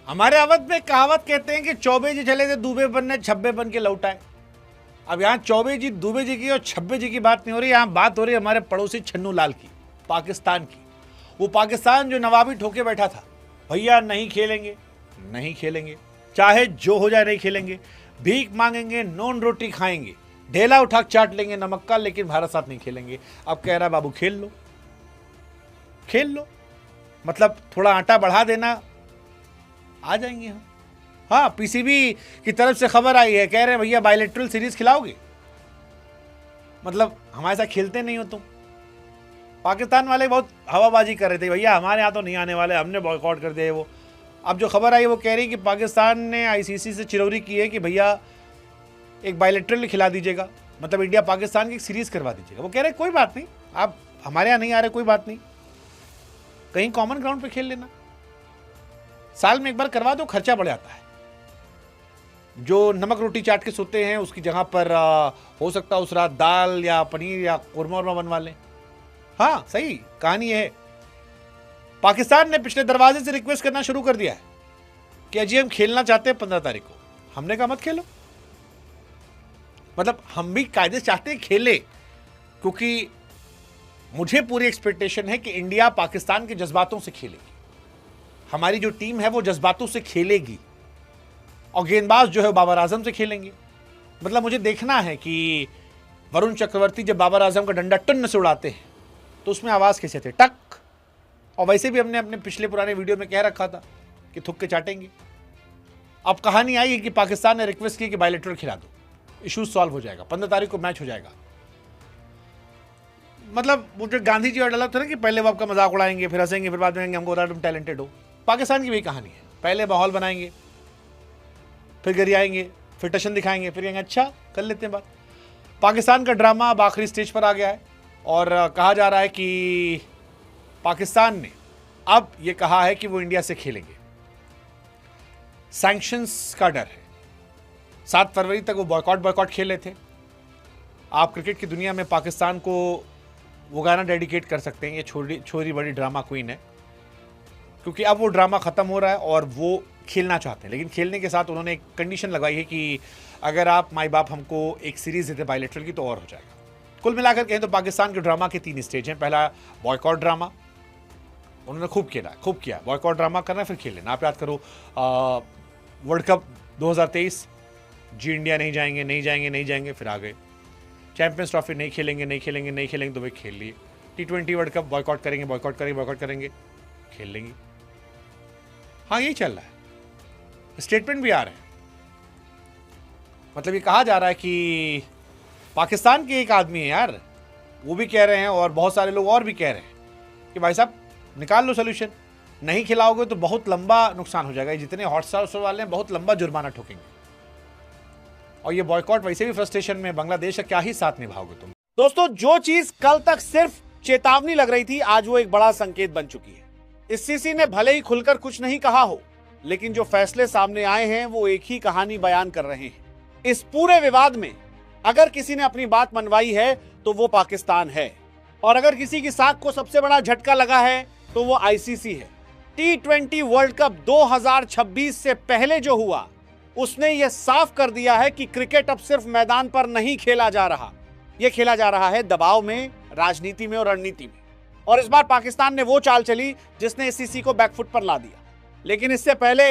हमारे अवध में कहावत कहते हैं कि चौबे जी चले थे दूबे बनने, छब्बे बन के लौटाए। अब यहाँ चौबे जी दूबे जी की और छब्बे जी की बात नहीं हो रही, यहाँ बात हो रही है हमारे पड़ोसी छन्नू लाल की, पाकिस्तान की। वो पाकिस्तान जो नवाबी ठोके बैठा था, भैया नहीं खेलेंगे, नहीं खेलेंगे, चाहे जो हो जाए नहीं खेलेंगे, भीख मांगेंगे, नॉन रोटी खाएंगे, ढेला उठा चाट लेंगे नमक का, लेकिन भारत साथ नहीं खेलेंगे। अब कह रहा बाबू खेल लो, खेल लो, मतलब थोड़ा आटा बढ़ा देना, आ जाएंगे हम। हाँ, पीसीबी की तरफ से खबर आई है, कह रहे हैं भैया बायलैटरल सीरीज खिलाओगे, मतलब हमारे साथ खेलते नहीं हो तुम। पाकिस्तान वाले बहुत हवाबाजी कर रहे थे, भैया हमारे यहाँ तो नहीं आने वाले, हमने बॉयकॉट कर दिया वो। अब जो खबर आई वो कह रही है कि पाकिस्तान ने आईसीसी से चिरौरी की है कि भैया एक बायलैटरल खिला दीजिएगा, मतलब इंडिया पाकिस्तान की एक सीरीज करवा दीजिएगा। वो कह रहे कोई बात नहीं, आप हमारे यहाँ नहीं आ रहे, कोई बात नहीं, कहीं कॉमन ग्राउंड पे खेल लेना, साल में एक बार करवा दो, खर्चा बढ़ जाता है। जो नमक रोटी चाट के सोते हैं उसकी जगह पर हो सकता है उस रात दाल या पनीर या कुरमा उरमा बनवा लें। हाँ सही कहानी है। पाकिस्तान ने पिछले दरवाजे से रिक्वेस्ट करना शुरू कर दिया है कि अजी हम खेलना चाहते हैं 15 तारीख को। हमने कहा मत खेलो, मतलब हम भी कायदे चाहते हैं खेले, क्योंकि मुझे पूरी एक्सपेक्टेशन है कि इंडिया पाकिस्तान के जज्बातों से खेलेगी, हमारी जो टीम है वो जज्बातों से खेलेगी, और गेंदबाज जो है बाबर आजम से खेलेंगे। मतलब मुझे देखना है कि वरुण चक्रवर्ती जब बाबर आजम का डंडा टन से उड़ाते हैं तो उसमें आवाज़ कैसे थे, टक। और वैसे भी हमने अपने पिछले पुराने वीडियो में कह रखा था कि थुक के चाटेंगे। अब कहानी आई है कि पाकिस्तान ने रिक्वेस्ट की कि बायलैटरल खिला दो, इशूज सॉल्व हो जाएगा, 15 तारीख को मैच हो जाएगा। मतलब वो जो गांधी जी और डाला था ना कि पहले वो आपका मजाक उड़ाएंगे, फिर हंसेंगे, फिर बाद में कहेंगे हमको तुम टैलेंटेड हो। पाकिस्तान की भी कहानी है, पहले माहौल बनाएंगे, फिर गरियाएंगे, फिर टशन दिखाएंगे, फिर कहेंगे अच्छा कर लेते हैं बात। पाकिस्तान का ड्रामा अब आखिरी स्टेज पर आ गया है और कहा जा रहा है कि पाकिस्तान ने अब ये कहा है कि वो इंडिया से खेलेंगे। सैंक्शंस का डर है, 7 फरवरी तक वो बॉयकॉट खेले थे। आप क्रिकेट की दुनिया में पाकिस्तान को वो गाना डेडिकेट कर सकते हैं, ये छोरी बड़ी ड्रामा क्वीन है, क्योंकि अब वो ड्रामा खत्म हो रहा है और वो खेलना चाहते हैं। लेकिन खेलने के साथ उन्होंने एक कंडीशन लगाई है कि अगर आप माई बाप हमको एक सीरीज देते बायलैटरल की तो और हो जाएगा। कुल मिलाकर कहें तो पाकिस्तान के ड्रामा के 3 स्टेज हैं। पहला बॉयकॉट ड्रामा, उन्होंने खूब किया बॉयकॉट ड्रामा करना, फिर खेल लेना। आप याद करो वर्ल्ड कप 2023, जी इंडिया नहीं जाएंगे, फिर आ गए। चैंपियंस ट्रॉफी नहीं खेलेंगे तो वे खेल लिए। T20 वर्ल्ड कप बॉयकॉट करेंगे, खेल लेंगे। हाँ यही चल रहा है, स्टेटमेंट भी आ रहे हैं। मतलब ये कहा जा रहा है कि पाकिस्तान के एक आदमी है यार, वो भी कह रहे हैं और बहुत सारे लोग और भी कह रहे हैं कि भाई साहब निकाल लो सोल्यूशन, नहीं खिलाओगे तो बहुत लंबा नुकसान हो जाएगा। जितने हॉटस्टार वाले हैं बहुत लंबा जुर्माना ठोकेंगे, और ये बॉयकॉट वैसे भी फ्रस्ट्रेशन में, बांग्लादेश का क्या ही साथ निभाओगे तुम। दोस्तों, जो चीज कल तक सिर्फ चेतावनी लग रही थी, आज वो एक बड़ा संकेत बन चुकी है। सीसी ने भले ही खुलकर कुछ नहीं कहा हो, लेकिन जो फैसले सामने आए हैं वो एक ही कहानी बयान कर रहे हैं। इस पूरे विवाद में अगर किसी ने अपनी बात मनवाई है तो वो पाकिस्तान है, और अगर किसी की साख को सबसे बड़ा झटका लगा है तो वो आईसीसी है। T20 वर्ल्ड कप 2026 से पहले जो हुआ उसने ये साफ कर दिया है कि क्रिकेट अब सिर्फ मैदान पर नहीं खेला जा रहा, यह खेला जा रहा है दबाव में, राजनीति में और रणनीति में। और इस बार पाकिस्तान ने वो चाल चली जिसने सीसी को बैकफुट पर ला दिया। लेकिन इससे पहले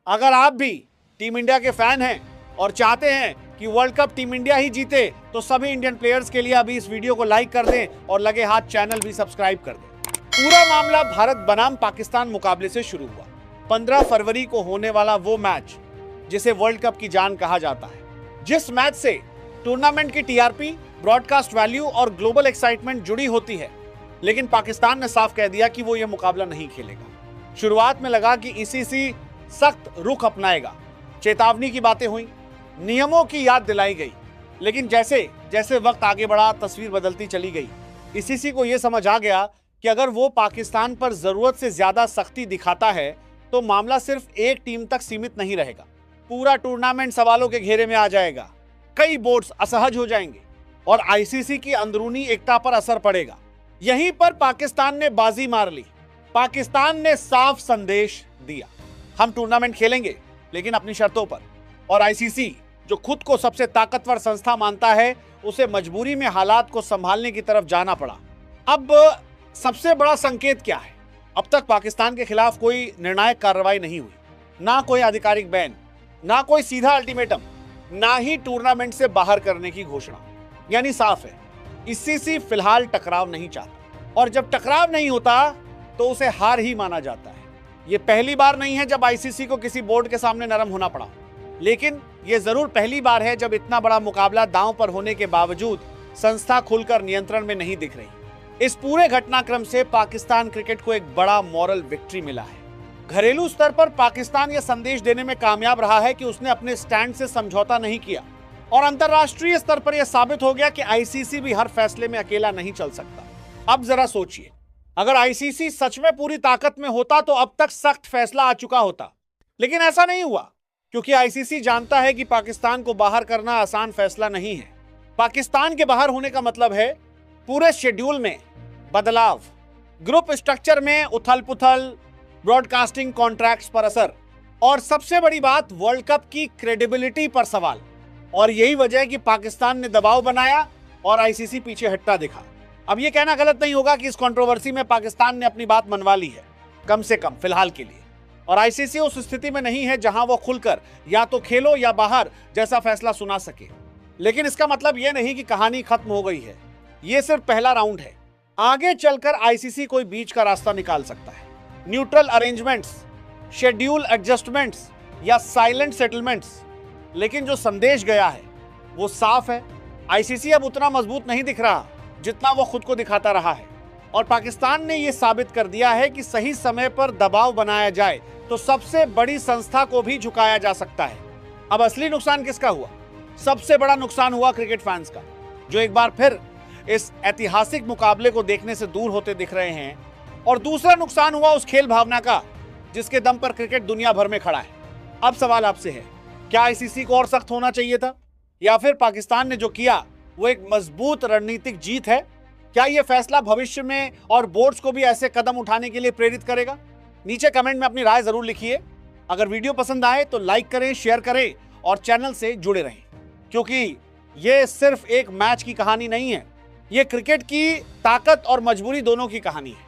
अगर आप भी टीम इंडिया के फैन हैं और चाहते हैं कि वर्ल्ड कप टीम इंडिया ही जीते, तो सभी इंडियन प्लेयर्स के लिए अभी इस वीडियो को लाइक कर दें और लगे हाथ चैनल भी सब्सक्राइब कर दें। पूरा मामला भारत बनाम पाकिस्तान मुकाबले से शुरू हुआ। 15 फरवरी को होने वाला वो मैच जिसे वर्ल्ड कप की जान कहा जाता है, जिस मैच से टूर्नामेंट की टीआरपी, ब्रॉडकास्ट वैल्यू और ग्लोबल एक्साइटमेंट जुड़ी होती है। लेकिन पाकिस्तान ने साफ कह दिया कि वो ये मुकाबला नहीं खेलेगा। शुरुआत में लगा कि ईसीसी सख्त रुख अपनाएगा, चेतावनी की बातें हुई, नियमों की याद दिलाई गई। लेकिन जैसे जैसे वक्त आगे बढ़ा, तस्वीर बदलती चली गई। ईसीसी को यह समझ आ गया कि अगर वो पाकिस्तान पर जरूरत से ज्यादा सख्ती दिखाता है तो मामला सिर्फ एक टीम तक सीमित नहीं रहेगा, पूरा टूर्नामेंट सवालों के घेरे में आ जाएगा। कई बोर्ड्स असहज हो जाएंगे और आईसीसी की अंदरूनी एकता पर असर पड़ेगा। यहीं पर पाकिस्तान ने बाजी मार ली। पाकिस्तान ने साफ संदेश दिया। हम टूर्नामेंट खेलेंगे लेकिन अपनी शर्तों पर। और आईसीसी जो खुद को सबसे ताकतवर संस्था मानता है, उसे मजबूरी में हालात को संभालने की तरफ जाना पड़ा। अब सबसे बड़ा संकेत क्या है? अब तक पाकिस्तान के खिलाफ कोई निर्णायक कार्रवाई नहीं हुई, ना कोई आधिकारिक बैन, ना कोई सीधा अल्टीमेटम, ना ही टूर्नामेंट से बाहर करने की घोषणा। यानी साफ है, आईसीसी फिलहाल टकराव नहीं चाहता, और जब टकराव नहीं होता तो उसे हार ही माना जाता है। यह पहली बार नहीं है जब आईसीसी को किसी बोर्ड के सामने नरम होना पड़ा, लेकिन यह जरूर पहली बार है जब इतना बड़ा मुकाबला दांव पर होने के बावजूद संस्था खुलकर नियंत्रण में नहीं दिख रही। इस पूरे घटनाक्रम से पाकिस्तान क्रिकेट को एक बड़ा मॉरल विक्ट्री मिला है। घरेलू स्तर पर पाकिस्तान यह संदेश देने में कामयाब रहा है कि उसने अपने स्टैंड से समझौता नहीं किया, और अंतर्राष्ट्रीय स्तर पर यह साबित हो गया कि आईसीसी भी हर फैसले में अकेला नहीं चल सकता। अब जरा सोचिए, अगर आईसीसी सच में पूरी ताकत में होता तो अब तक सख्त फैसला आ चुका होता, लेकिन ऐसा नहीं हुआ, क्योंकि आईसीसी जानता है कि पाकिस्तान को बाहर करना आसान फैसला नहीं है। पाकिस्तान के बाहर होने का मतलब है पूरे शेड्यूल में बदलाव, ग्रुप स्ट्रक्चर में उथल-पुथल, ब्रॉडकास्टिंग कॉन्ट्रैक्ट्स पर असर, और सबसे बड़ी बात, वर्ल्ड कप की क्रेडिबिलिटी पर सवाल। और यही वजह है कि पाकिस्तान ने दबाव बनाया और आईसीसी पीछे हटता दिखा। अब यह कहना गलत नहीं होगा कि इस कंट्रोवर्सी में पाकिस्तान ने अपनी बात मनवा ली है, कम से कम फिलहाल के लिए, और आईसीसी उस स्थिति में नहीं है जहां वो खुलकर या तो खेलो या बाहर जैसा फैसला सुना सके। लेकिन इसका मतलब यह नहीं कि कहानी खत्म हो गई है, यह सिर्फ पहला राउंड है। आगे चलकर आईसीसी कोई बीच का रास्ता निकाल सकता है, न्यूट्रल अरेंजमेंट्स, शेड्यूल एडजस्टमेंट्स या साइलेंट सेटलमेंट्स। लेकिन जो संदेश गया है वो साफ है, आईसीसी अब उतना मजबूत नहीं दिख रहा जितना वो खुद को दिखाता रहा है, और पाकिस्तान ने यह साबित कर दिया है कि सही समय पर दबाव बनाया जाए तो सबसे बड़ी संस्था को भी झुकाया जा सकता है। अब असली नुकसान किसका हुआ? सबसे बड़ा नुकसान हुआ क्रिकेट फैंस का, जो एक बार फिर इस ऐतिहासिक मुकाबले को देखने से दूर होते दिख रहे हैं। और दूसरा नुकसान हुआ उस खेल भावना का जिसके दम पर क्रिकेट दुनिया भर में खड़ा है। अब सवाल आपसे है, क्या आईसीसी को और सख्त होना चाहिए था, या फिर पाकिस्तान ने जो किया वो एक मजबूत रणनीतिक जीत है? क्या यह फैसला भविष्य में और बोर्ड्स को भी ऐसे कदम उठाने के लिए प्रेरित करेगा? नीचे कमेंट में अपनी राय जरूर लिखिए। अगर वीडियो पसंद आए तो लाइक करें, शेयर करें और चैनल से जुड़े रहें, क्योंकि यह सिर्फ एक मैच की कहानी नहीं है, यह क्रिकेट की ताकत और मजबूरी दोनों की कहानी है।